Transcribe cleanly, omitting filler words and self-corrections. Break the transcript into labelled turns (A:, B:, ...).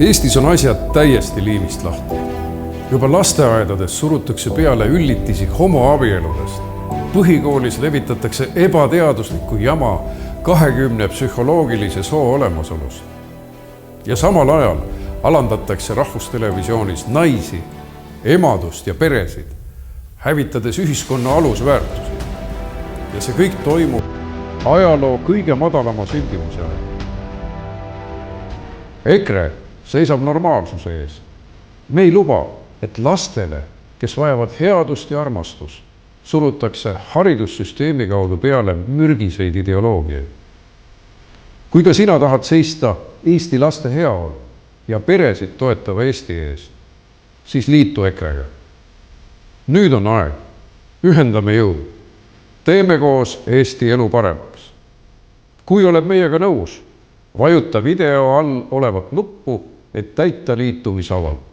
A: Eestis on asjad täiesti liivist lahti. Juba lasteaedades surutakse peale üllitisi homoabieludest. Põhikoolis levitatakse ebateaduslikku jama 20 psühholoogilise soo olemasolust. Ja samal ajal alandatakse rahvustelevisioonis naisi, emadust ja peresid, hävitades ühiskonna alusväärtusi. Ja see kõik toimub ajaloo kõige madalama sündimuse ajal. EKRE seisab normaalsuse ees. Me ei luba, et lastele, kes vajavad headust ja armastust, surutakse haridussüsteemi kaudu peale mürgiseid ideoloogiaid. Kui ka sina tahad seista Eesti laste heaolu ja peresid toetava Eesti ees, siis liitu EKRE-ga. Nüüd on aeg. Ühendame jõud. Teeme koos Eesti elu paremaks. Kui oled meiega nõus, vajuta video all olevat nuppu, et täita liitumisavaldus.